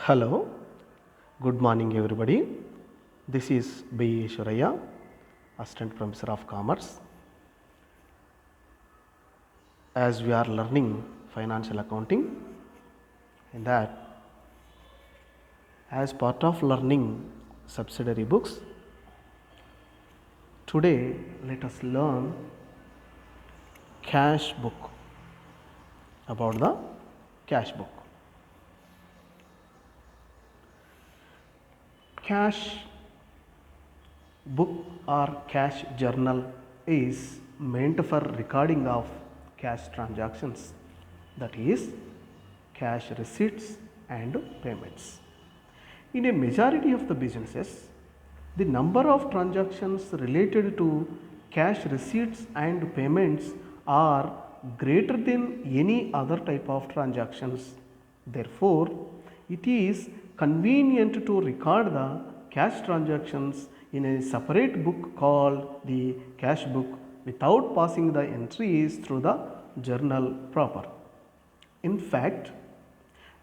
Hello, good morning everybody. This is B. Shuraya, Assistant Professor of Commerce. As we are learning financial accounting, in that as part of learning subsidiary books, today let us learn cash book, about the cash book. Cash book or cash journal is meant for recording of cash transactions, that is cash receipts and payments. In a majority of the businesses, the number of transactions related to cash receipts and payments are greater than any other type of transactions. Therefore, it is convenient to record the cash transactions in a separate book called the cash book without passing the entries through the journal proper. In fact,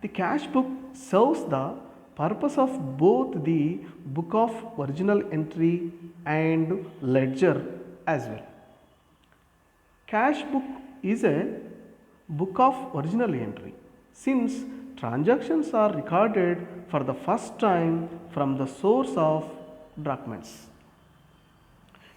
the cash book serves the purpose of both the book of original entry and ledger as well. Cash book is a book of original entry since transactions are recorded for the first time from the source of documents.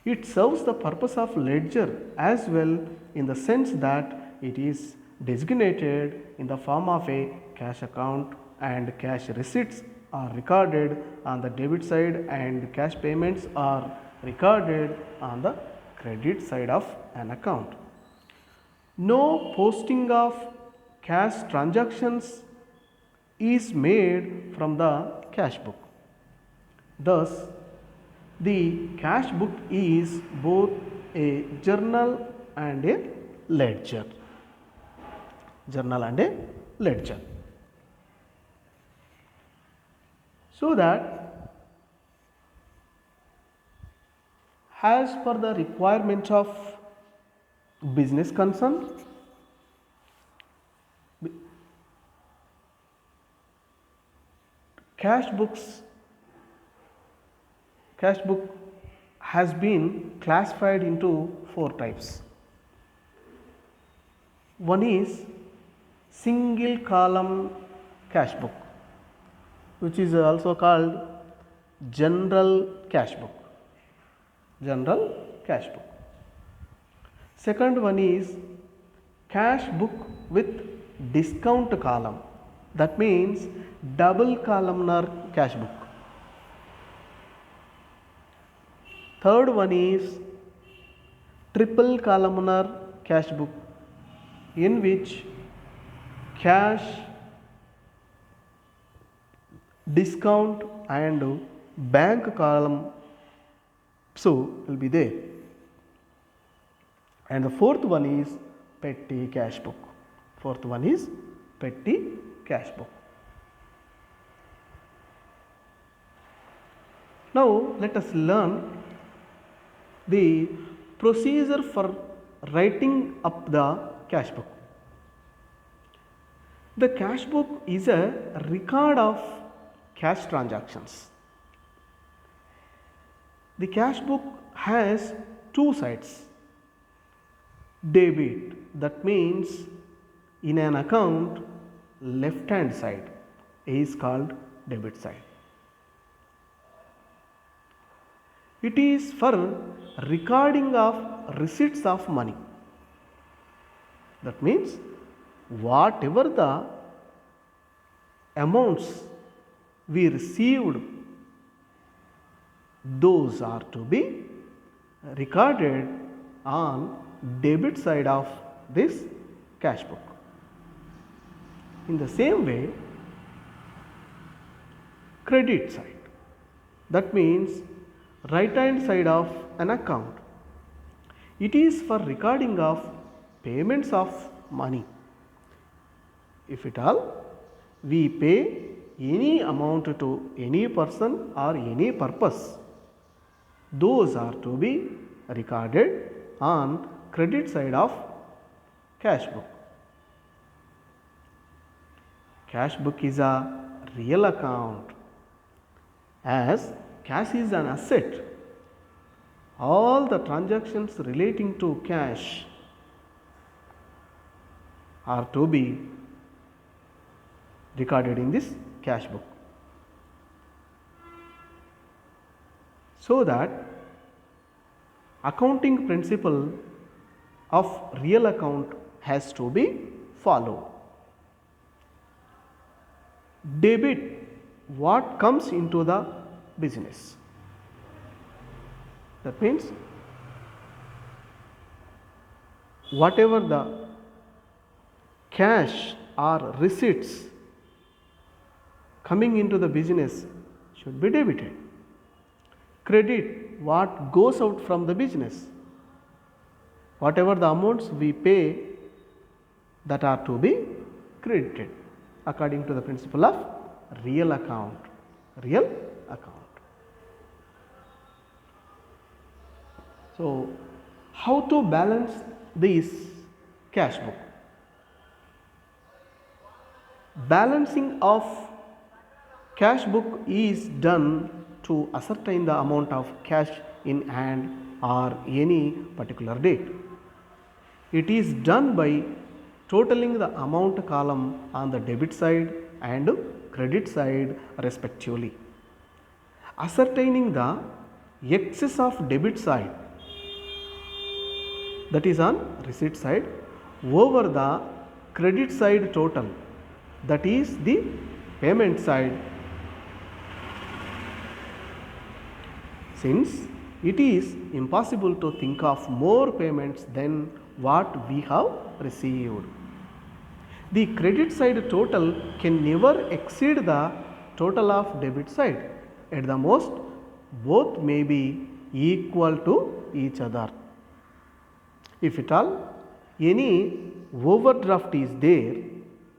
It serves the purpose of ledger as well in the sense that it is designated in the form of a cash account and cash receipts are recorded on the debit side and cash payments are recorded on the credit side of an account. No posting of cash transactions is made from the cash book. Thus, the cash book is both a journal and a ledger. Journal and a ledger. So that as per the requirement of business concern, cash book has been classified into 4 types. One is single column cash book, which is also called general cash book. General cash book. Second one is cash book with discount column, that means double columnar cash book. Third one is triple columnar cash book, in which cash, discount and bank column will be there. And the fourth one is petty cash book. Fourth one is petty cash book. Now let us learn the procedure for writing up the cash book. The cash book is a record of cash transactions. The cash book has 2 sides. Debit, that means in an account, left hand side is called debit side. It is for recording of receipts of money. That means whatever the amounts we received, those are to be recorded on debit side of this cash book. In the same way, credit side, that means right hand side of an account, it is for recording of payments of money. If at all we pay any amount to any person or any purpose, those are to be recorded on credit side of cash book. Cash book is a real account. As cash is an asset, all the transactions relating to cash are to be recorded in this cash book. So that accounting principle of real account has to be followed. Debit what comes into the business. That means whatever the cash or receipts coming into the business should be debited. Credit what goes out from the business. Whatever the amounts we pay, that are to be credited according to the principle of real account. Real account. So, how to balance this cash book? Balancing of cash book is done to ascertain the amount of cash in hand or any particular date. It is done by totaling the amount column on the debit side and credit side respectively. Ascertaining the excess of debit side, that is on receipt side, over the credit side total, that is the payment side. Since it is impossible to think of more payments than what we have received, the credit side total can never exceed the total of debit side. At the most, both may be equal to each other. If at all any overdraft is there,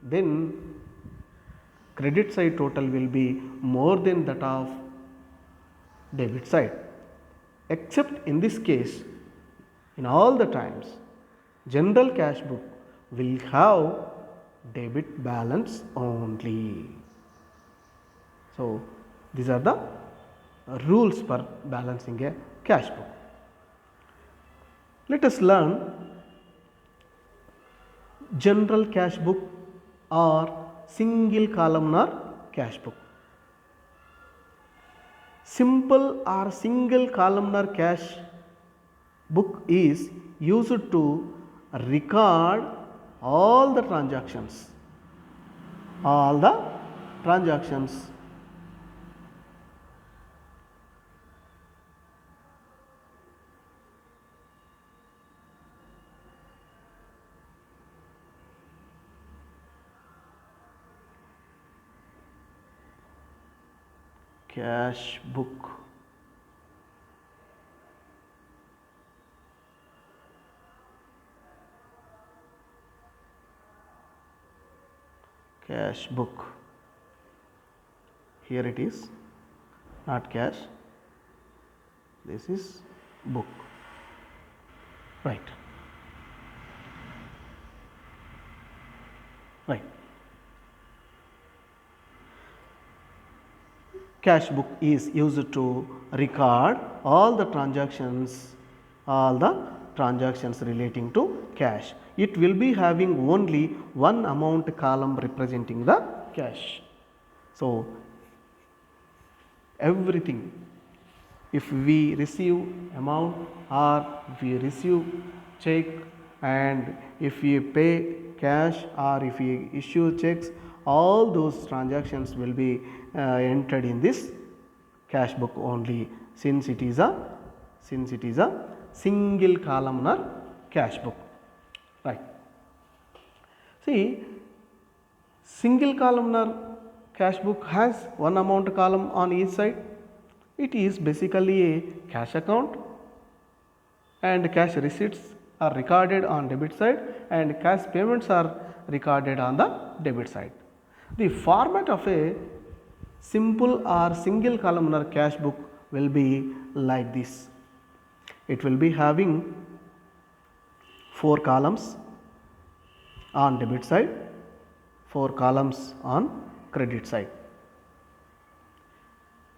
then credit side total will be more than that of debit side. Except in this case, in all the times, general cash book will have debit balance only. So, these are the rules for balancing a cash book. Let us learn general cash book or single columnar cash book. Simple or single columnar cash book is used to record all the transactions. Cash book. Cash book. Here it is, not cash. This is book. Right. Right. Cash book is used to record all the transactions relating to cash. It will be having only one amount column representing the cash. So, everything, if we receive amount or we receive check, and if we pay cash or if we issue checks, all those transactions will be entered in this cash book only, since it is a single columnar cash book. Right. See, single columnar cash book has one amount column on each side. It is basically a cash account, and cash receipts are recorded on debit side and cash payments are recorded on the debit side. The format of a simple or single columnar cash book will be like this. It will be having 4 columns on debit side, 4 columns on credit side.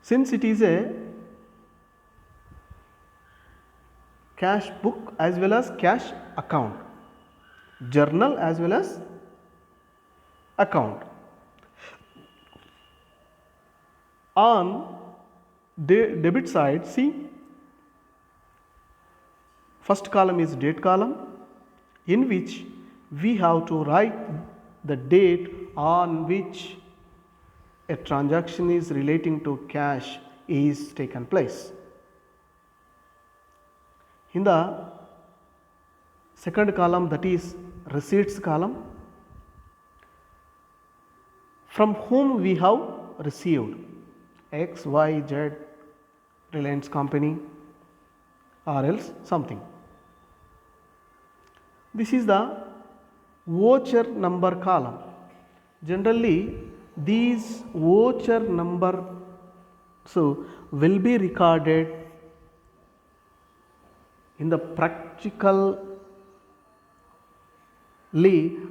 Since it is a cash book as well as cash account, journal as well as account. On debit side, see, first column is date column, in which we have to write the date on which a transaction is relating to cash is taken place. In the second column, that is receipts column, from whom we have received X, Y, Z, Reliance company or else something. This is the voucher number column. Generally, these voucher number will be recorded in the practically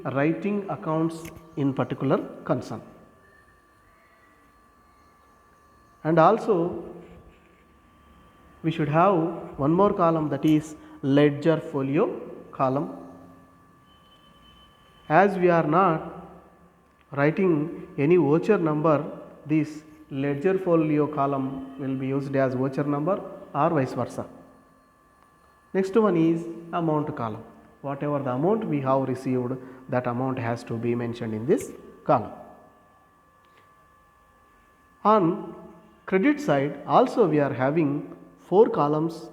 writing accounts in particular concern. And also we should have one more column, that is ledger folio column. As we are not writing any voucher number, this ledger folio column will be used as voucher number or vice versa. Next one is amount column. Whatever the amount we have received, that amount has to be mentioned in this column. On credit side also we are having 4 columns.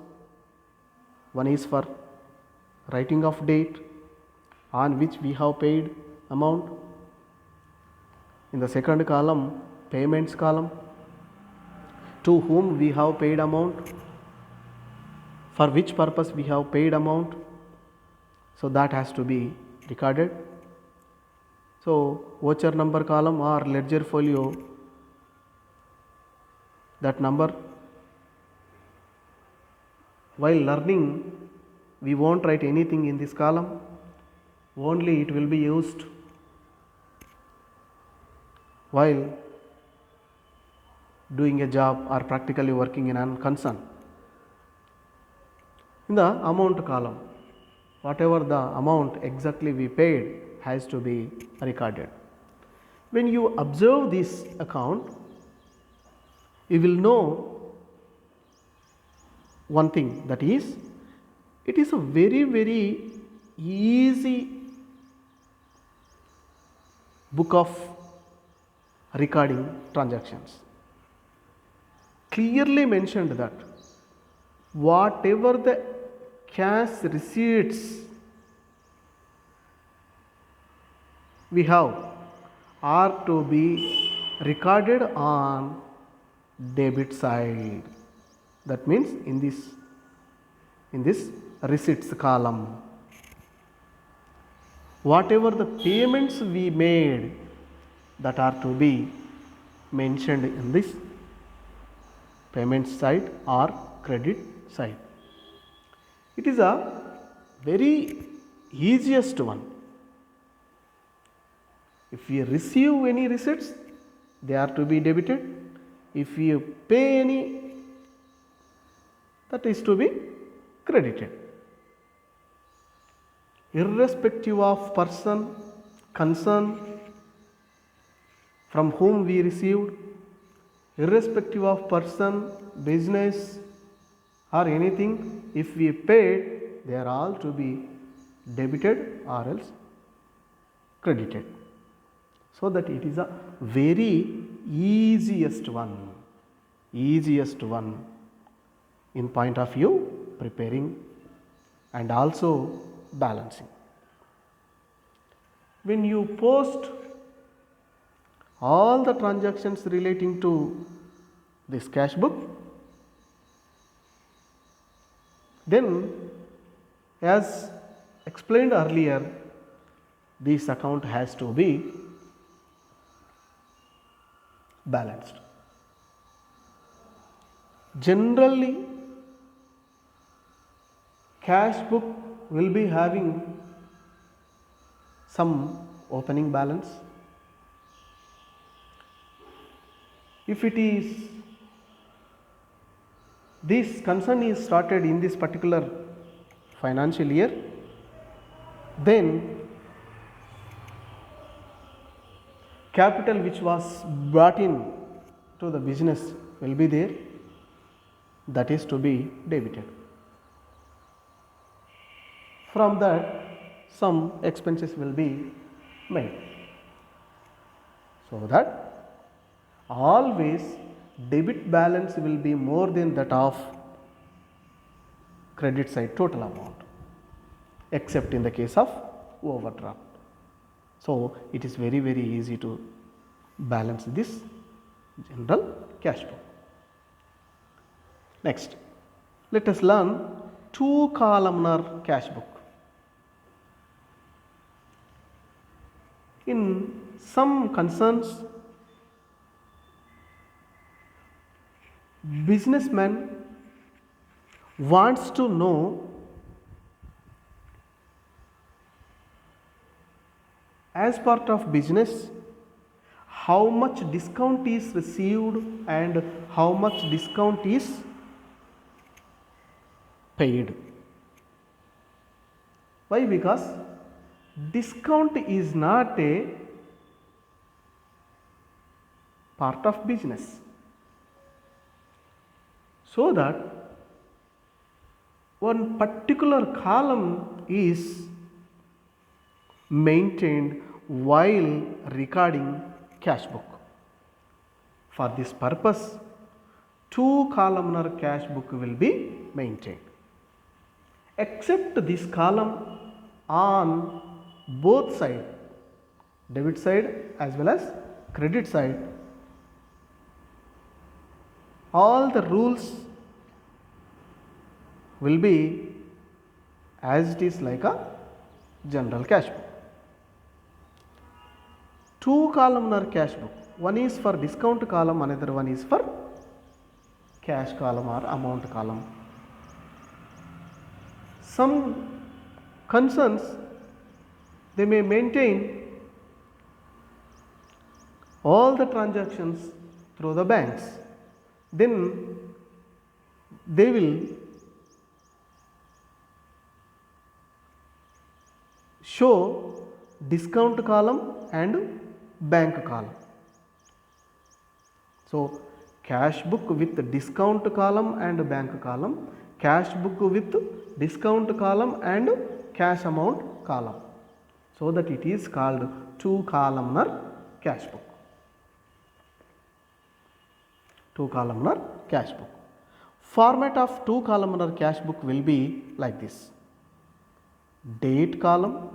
One is for writing of date on which we have paid amount. In the second column, payments column, to whom we have paid amount, for which purpose we have paid amount, so that has to be recorded. So voucher number column or ledger folio, that number, while learning we won't write anything in this column, only it will be used while doing a job or practically working in a concern. In the amount column, whatever the amount exactly we paid has to be recorded. When you observe this account, you will know one thing, that is, it is a very easy book of recording transactions. Clearly mentioned that whatever the cash receipts we have are to be recorded on debit side. That means in this receipts column. Whatever the payments we made, that are to be mentioned in this payment side or credit side. It is a very easiest one. If we receive any receipts, they are to be debited. If we pay any, that is to be credited. Irrespective of person, concern from whom we received, irrespective of person, business or anything, if we paid, they are all to be debited or else credited. So that it is a very easiest one in point of view preparing and also balancing. When you post all the transactions relating to this cash book, then as explained earlier, this account has to be balanced. Generally, cash book will be having some opening balance. If it is this concern is started in this particular financial year, then capital which was brought in to the business will be there, that is to be debited. From that some expenses will be made. So that always debit balance will be more than that of credit side total amount, except in the case of overdraft. So it is very easy to balance this general cash flow. Next, let us learn two columnar cash book. In some concerns, businessman wants to know as part of business how much discount is received and how much discount is paid. Why? Because discount is not a part of business. So that one particular column is maintained while recording cash book. For this purpose, two columnar cash book will be maintained. Except this column on both sides, debit side as well as credit side, all the rules will be as it is like a general cash book. Two columnar cash book, one is for discount column, another one is for cash column or amount column. Some concerns, they may maintain all the transactions through the banks, then they will show discount column and bank column. So cash book with discount column and bank column, cash book with discount column and cash amount column. So that it is called two columnar cash book. Two columnar cash book. Format of two columnar cash book will be like this: date column,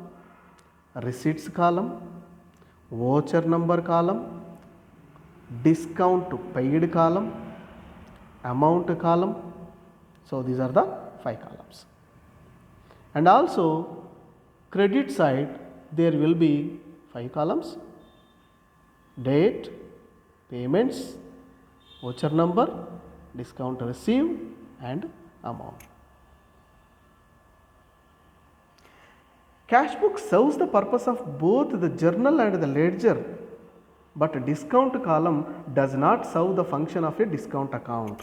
receipts column, voucher number column, discount paid column, amount column. So these are the 5 columns. And also credit side, there will be 5 columns: date, payments, voucher number, discount received and amount. Cash book serves the purpose of both the journal and the ledger, but discount column does not serve the function of a discount account.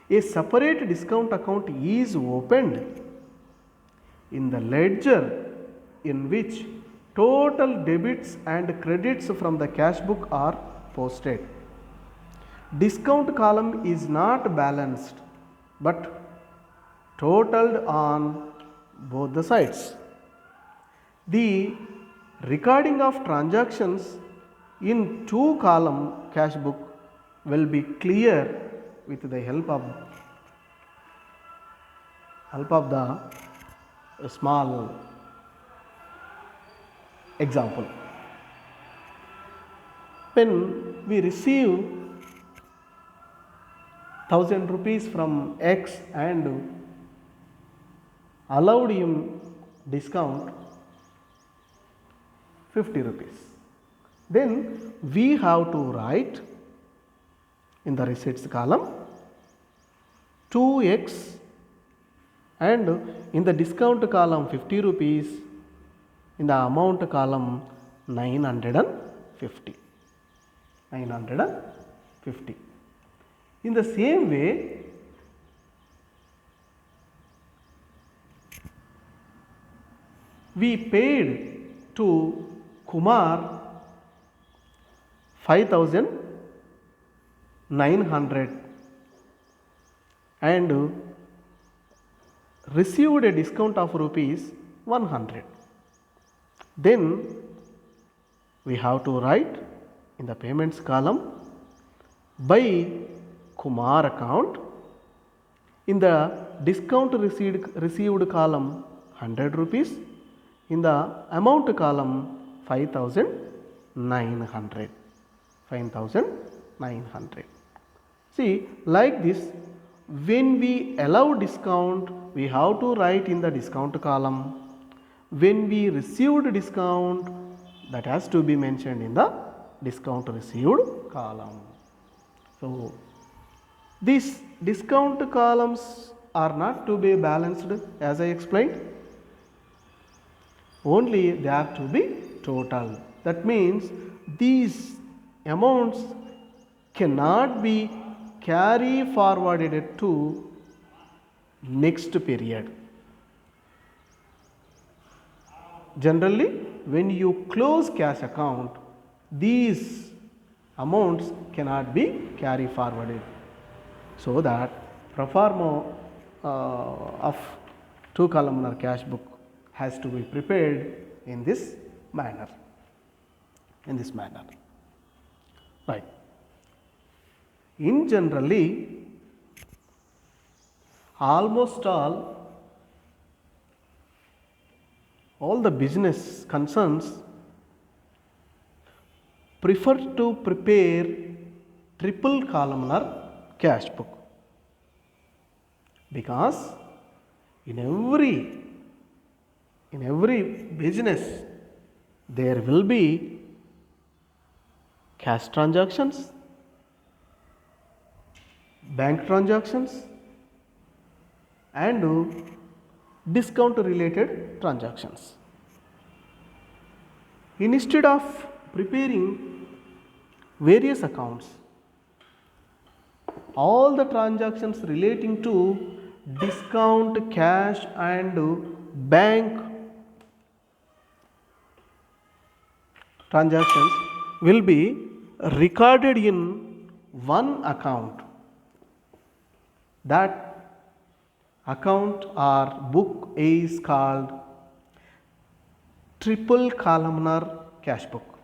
A separate discount account is opened in the ledger in which total debits and credits from the cash book are posted. Discount column is not balanced but totaled on both the sides. The recording of transactions in two column cash book will be clear with the help of the small example. When we receive 1000 rupees from X and allowed him discount 50 rupees, then we have to write in the receipts column 2x and in the discount column 50 rupees, in the amount column 950. In the same way, we paid to Kumar 5,900 and received a discount of rupees 100. Then we have to write in the payments column by Kumar account. In the discount received column 100 rupees. In the amount column 5,900. 5,900. See, like this, when we allow discount, we have to write in the discount column. When we received discount, that has to be mentioned in the discount received column. So, these discount columns are not to be balanced as I explained. Only they have to be total. That means these amounts cannot be carry forwarded to next period. Generally, when you close cash account, these amounts cannot be carry forwarded. So that pro forma of two columnar cash book has to be prepared in this manner. Right. In generally, almost all the business concerns prefer to prepare triple columnar cash book, because in every business there will be cash transactions, bank transactions and discount related transactions. Instead of preparing various accounts, all the transactions relating to discount, cash and bank transactions will be recorded in one account. That account or book is called triple columnar cash book,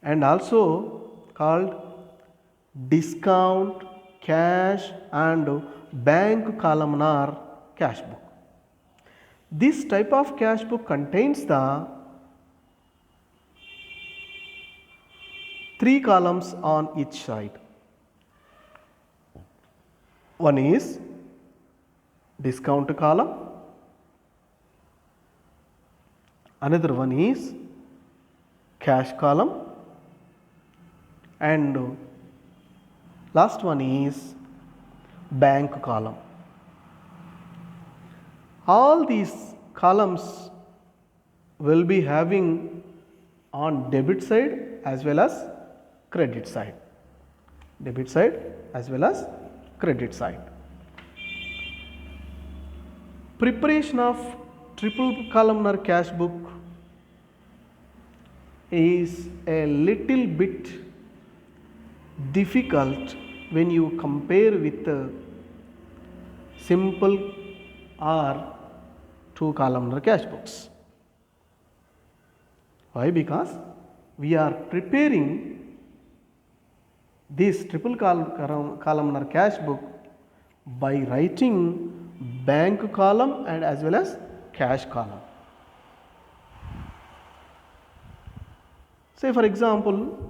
and also called discount, cash and bank columnar cash book. This type of cash book contains the three columns on each side. One is discount column, another one is cash column and last one is bank column. All these columns will be having on debit side as well as credit side. Debit side as well as credit side. Preparation of triple columnar cash book is a little bit difficult when you compare with simple or two columnar cash books. Why? Because we are preparing this triple columnar cash book by writing bank column and as well as cash column. Say for example,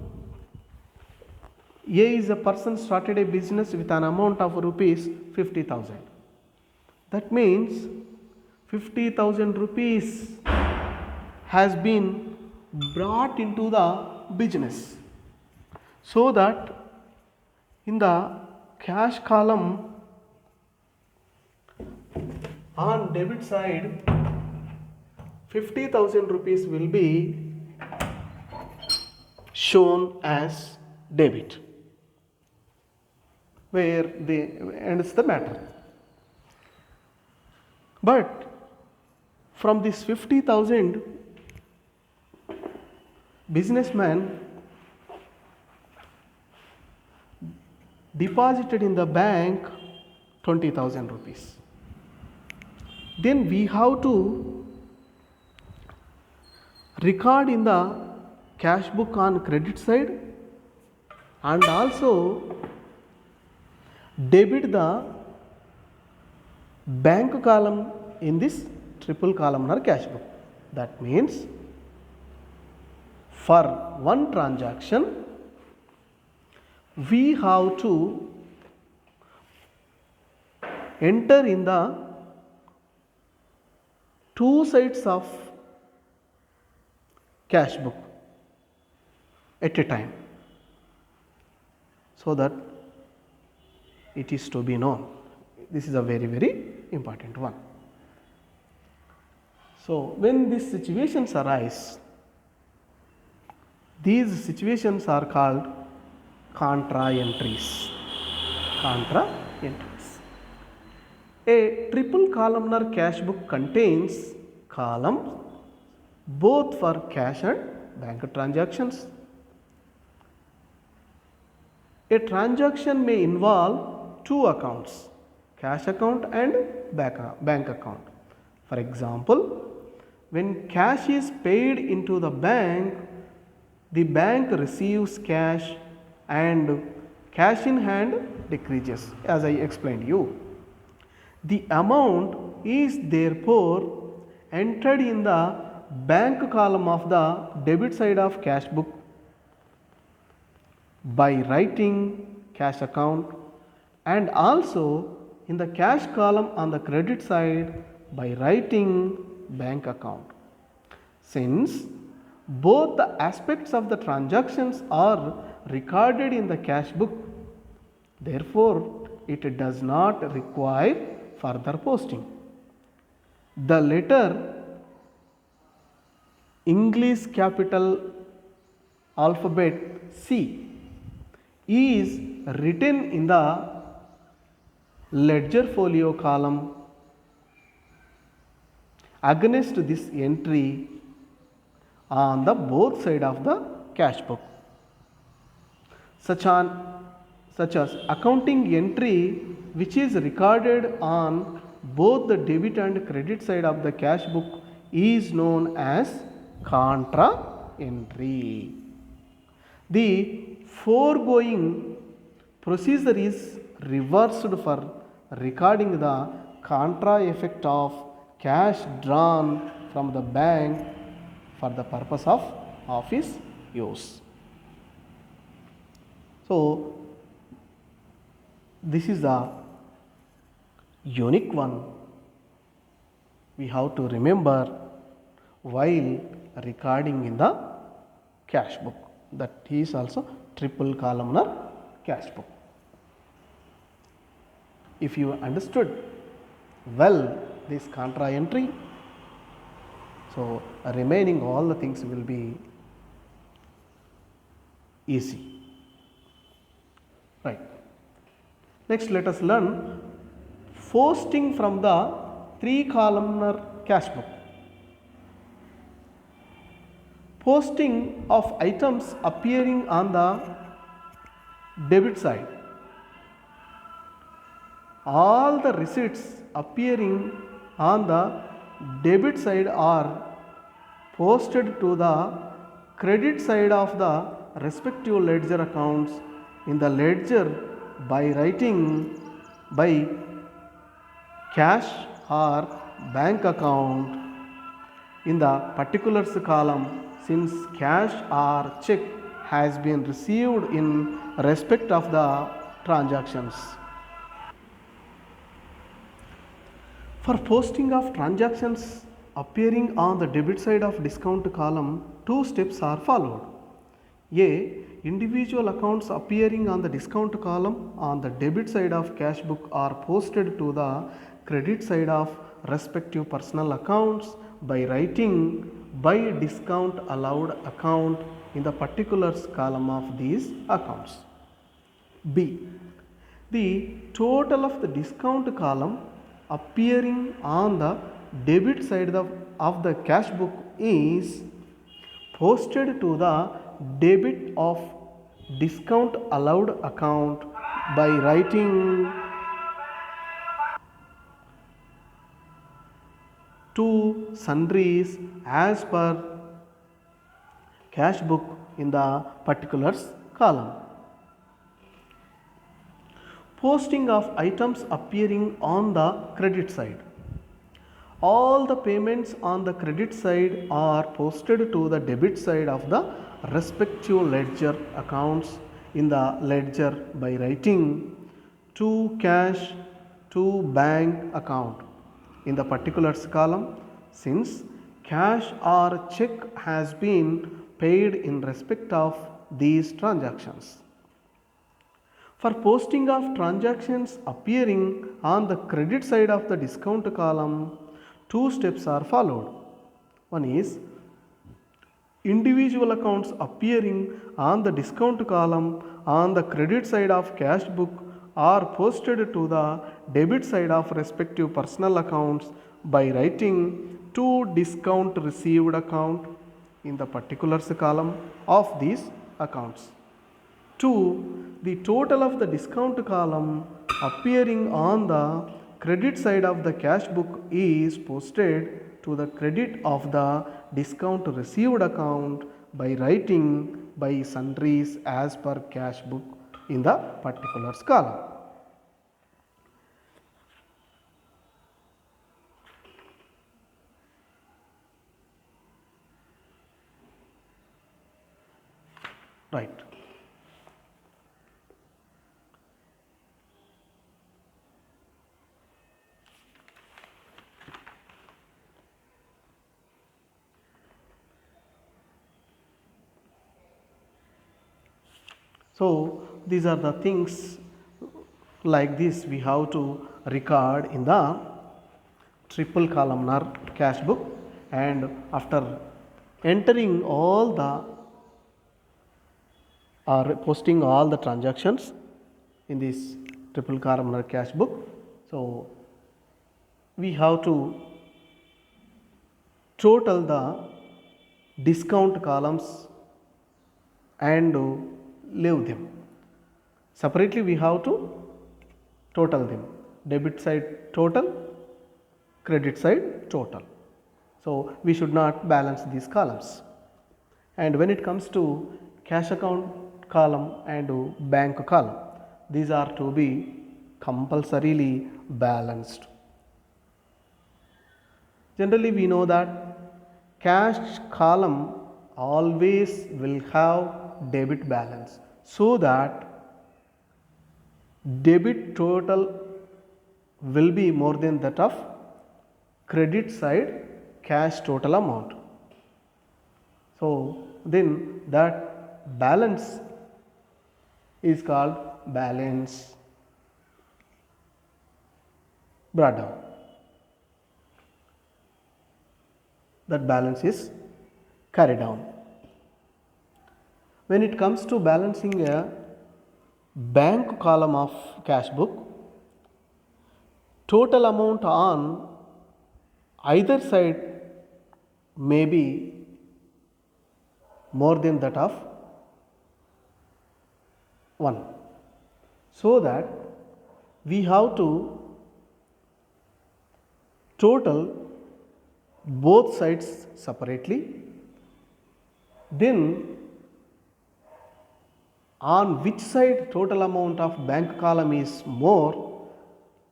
A is a person started a business with an amount of rupees 50,000. That means 50,000 rupees has been brought into the business, so that in the cash column on debit side 50,000 rupees will be shown as debit, where ends the matter. But from this 50,000, businessman deposited in the bank 20,000 rupees. Then we have to record in the cash book on credit side and also debit the bank column in this triple columnar cash book. That means for one transaction we have to enter in the two sides of cash book at a time, so that it is to be known. This is a very, very important one. So when these situations arise, these situations are called contra entries. Contra entries. A triple columnar cash book contains columns both for cash and bank transactions. A transaction may involve two accounts, cash account and bank account. For example, when cash is paid into the bank receives cash and cash in hand decreases, as I explained you. The amount is therefore entered in the bank column of the debit side of cash book by writing cash account, and also in the cash column on the credit side by writing bank account. Since both the aspects of the transactions are recorded in the cash book, therefore it does not require further posting. The letter English capital alphabet C is written in the ledger folio column against this entry on the both side of the cash book. Such as accounting entry which is recorded on both the debit and credit side of the cash book is known as contra entry. The foregoing procedure is reversed for recording the contra effect of cash drawn from the bank for the purpose of office use. So this is the unique one we have to remember while recording in the cash book. That is also triple columnar cash book. If you understood well this contra entry, so remaining all the things will be easy. Right. Next, let us learn posting from the three columnar cash book. Posting of items appearing on the debit side. All the receipts appearing on the debit side are posted to the credit side of the respective ledger accounts in the ledger by writing by cash or bank account in the particulars column, since cash or check has been received in respect of the transactions. For posting of transactions appearing on the debit side of discount column, two steps are followed. A. Individual accounts appearing on the discount column on the debit side of cash book are posted to the credit side of respective personal accounts by writing by discount allowed account in the particulars column of these accounts. B. The total of the discount column appearing on the debit side of the cash book is posted to the debit of discount allowed account by writing to sundries as per cash book in the particulars column. Posting of items appearing on the credit side. All the payments on the credit side are posted to the debit side of the respective ledger accounts in the ledger by writing to cash to bank account in the particulars column, since cash or check has been paid in respect of these transactions. For posting of transactions appearing on the credit side of the discount column, two steps are followed. One is individual accounts appearing on the discount column on the credit side of cash book are posted to the debit side of respective personal accounts by writing to discount received account in the particulars column of these accounts. 2. The total of the discount column appearing on the credit side of the cash book is posted to the credit of the discount received account by writing by sundries as per cash book in the particulars column. Right. So these are the things like this we have to record in the triple columnar cash book, and after entering all the or posting all the transactions in this triple columnar cash book, so we have to total the discount columns and leave them separately. We have to total them, debit side total, credit side total. So we should not balance these columns. And when it comes to cash account column and bank column, these are to be compulsorily balanced. Generally we know that cash column always will have debit balance, so that debit total will be more than that of credit side cash total amount. So then that balance is called balance brought down. That balance is carried down. When it comes to balancing a bank column of cash book, total amount on either side may be more than that of one, so that we have to total both sides separately. Then on which side total amount of bank column is more,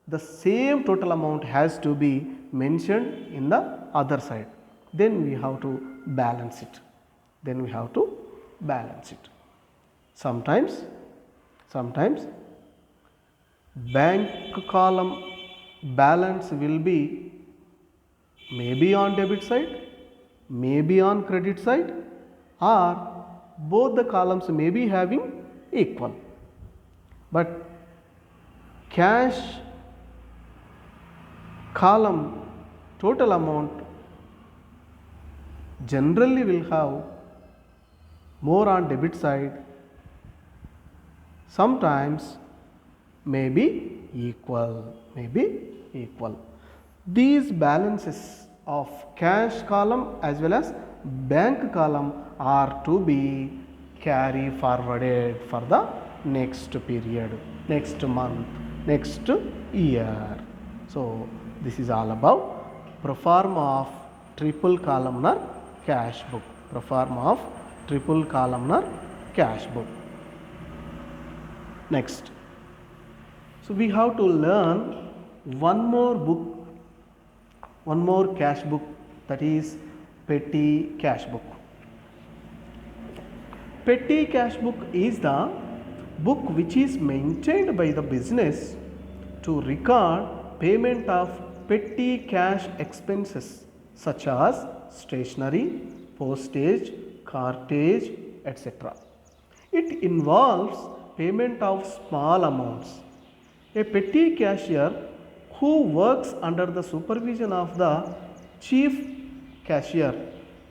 the same total amount has to be mentioned in the other side. Then we have to balance it. Sometimes bank column balance will be maybe on debit side, maybe on credit side, or both the columns may be having equal. But cash column total amount generally will have more on debit side, sometimes may be equal. These balances of cash column as well as bank column are to be carry forwarded for the next period, next month, next year. So this is all about proforma of triple columnar cash book. Proforma of triple columnar cash book. Next. So we have to learn one more book, one more cash book, that is petty cash book. Petty cash book is the book which is maintained by the business to record payment of petty cash expenses such as stationery, postage, cartage, etc. It involves payment of small amounts. A petty cashier who works under the supervision of the chief cashier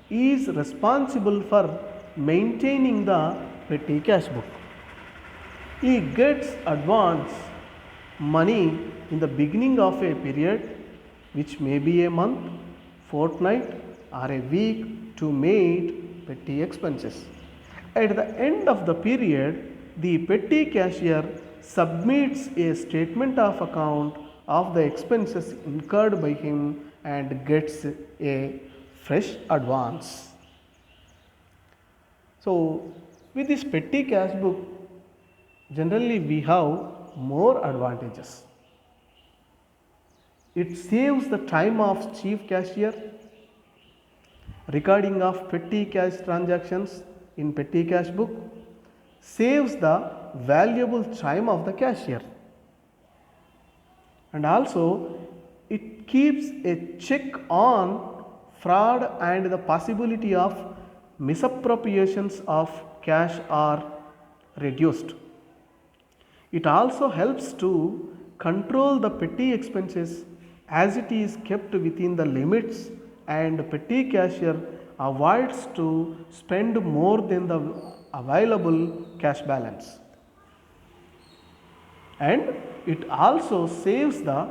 is responsible for maintaining the petty cash book. He gets advance money in the beginning of a period, which may be a month, fortnight, or a week, to meet petty expenses. At the end of the period, the petty cashier submits a statement of account of the expenses incurred by him and gets a fresh advance. So, with this petty cash book, generally we have more advantages. It saves the time of chief cashier. Recording of petty cash transactions in petty cash book saves the valuable time of the cashier, and also it keeps a check on fraud and the possibility of misappropriations of cash are reduced. It also helps to control the petty expenses as it is kept within the limits, and petty cashier avoids to spend more than the available cash balance. And it also saves the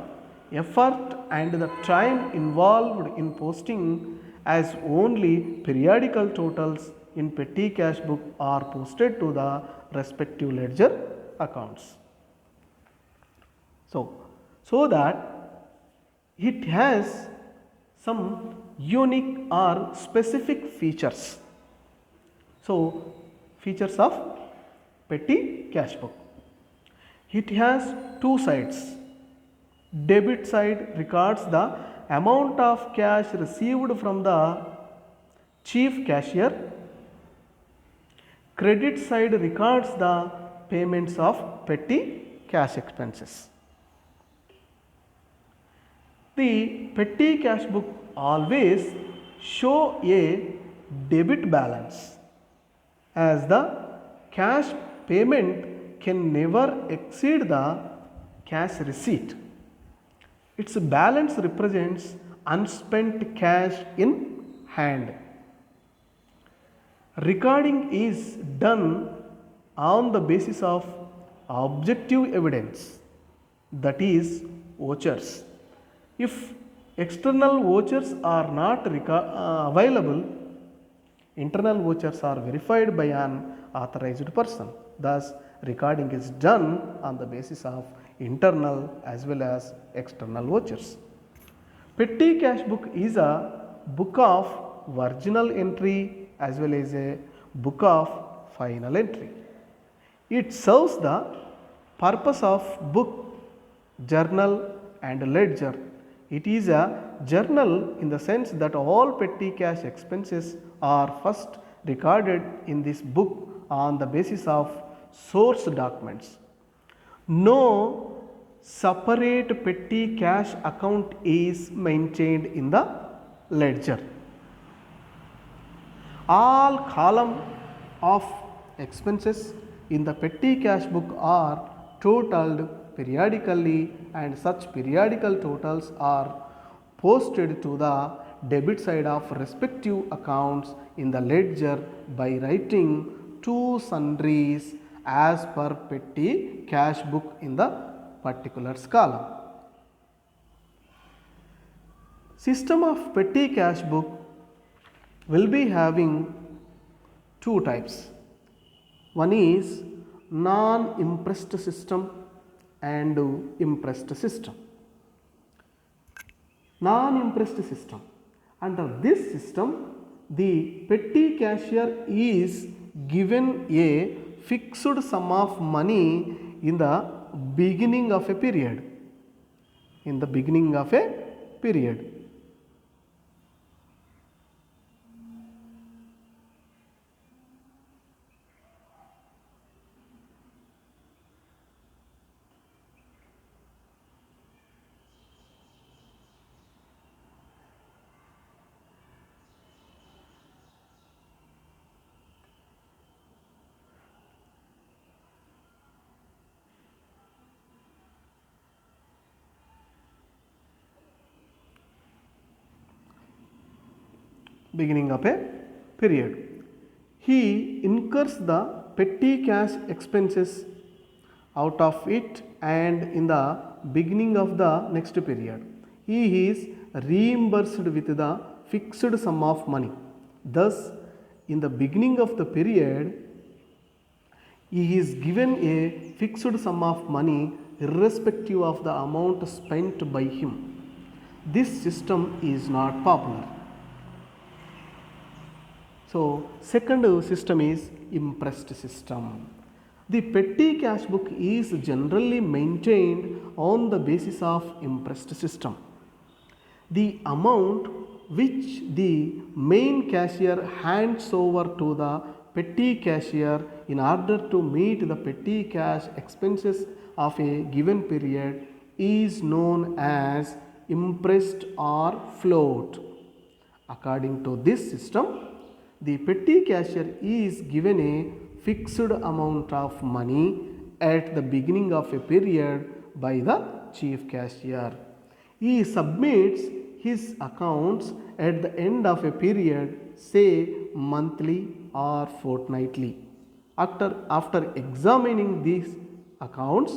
effort and the time involved in posting, as only periodical totals in petty cash book are posted to the respective ledger accounts. So that it has some unique or specific features. So, features of petty cash book. It has two sides. Debit side records the amount of cash received from the chief cashier. Credit side records the payments of petty cash expenses. The petty cash book always show a debit balance, as the cash payment can never exceed the cash receipt. Its balance represents unspent cash in hand. Recording is done on the basis of objective evidence, that is vouchers. If external vouchers are not available, internal vouchers are verified by an authorized person. Thus, recording is done on the basis of internal as well as external vouchers. Petty cash book is a book of virginal entry as well as a book of final entry. It serves the purpose of book, journal and ledger. It is a journal in the sense that all petty cash expenses are first recorded in this book on the basis of source documents. No separate petty cash account is maintained in the ledger. All column of expenses in the petty cash book are totaled periodically, and such periodical totals are posted to the debit side of respective accounts in the ledger by writing two sundries as per petty cash book in the particulars column. System of petty cash book will be having two types. One is non-impressed system and impressed system. Non-impressed system. Under this system, the petty cashier is given a fixed sum of money in the beginning of a period. In the beginning of a period. Beginning of a period. He incurs the petty cash expenses out of it and in the beginning of the next period. He is reimbursed with the fixed sum of money. Thus, in the beginning of the period, he is given a fixed sum of money irrespective of the amount spent by him. This system is not popular. So, second system is impressed system. The petty cash book is generally maintained on the basis of impressed system. The amount which the main cashier hands over to the petty cashier in order to meet the petty cash expenses of a given period is known as impressed or float. According to this system, the petty cashier is given a fixed amount of money at the beginning of a period by the chief cashier. He submits his accounts at the end of a period, say monthly or fortnightly. After examining these accounts,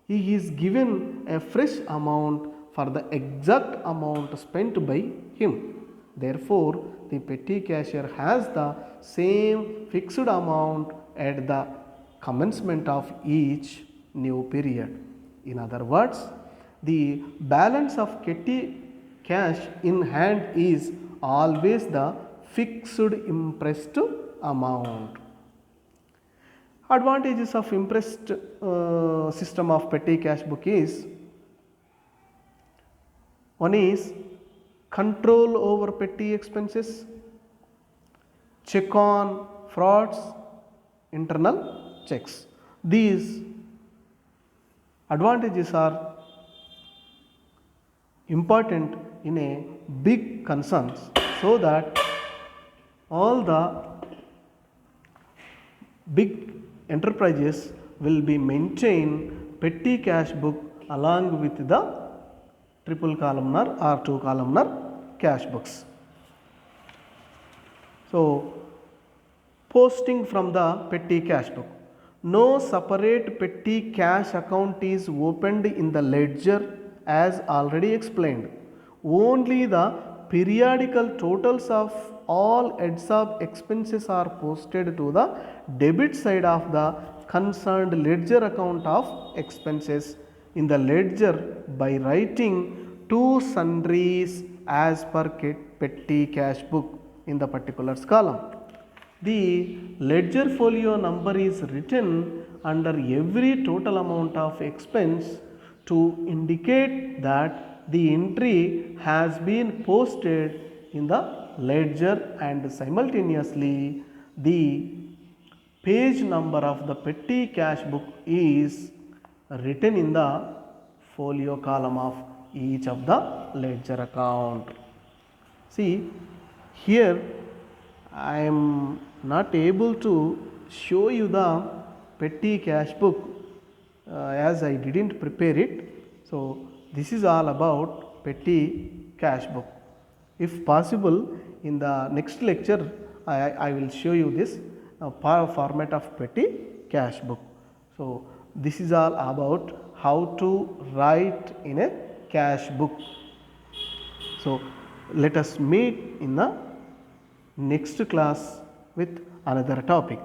he is given a fresh amount for the exact amount spent by him. Therefore, the petty cashier has the same fixed amount at the commencement of each new period. In other words, the balance of petty cash in hand is always the fixed impressed amount. Advantages of impressed system of petty cash book is: one is control over petty expenses, check on frauds, internal checks. These advantages are important in a big concerns, so that all the big enterprises will be maintain petty cash book along with the triple columnar or two columnar cash books. So, posting from the petty cash book. No separate petty cash account is opened in the ledger as already explained. Only the periodical totals of all heads of expenses are posted to the debit side of the concerned ledger account of expenses in the ledger by writing two sundries as per petty cash book in the particulars column. The ledger folio number is written under every total amount of expense to indicate that the entry has been posted in the ledger, and simultaneously the page number of the petty cash book is written in the folio column of each of the ledger account. See, here I am not able to show you the petty cash book as I didn't prepare it. So, this is all about petty cash book. If possible, in the next lecture, I will show you this format of petty cash book. So, this is all about how to write in a cash book. So, let us meet in the next class with another topic.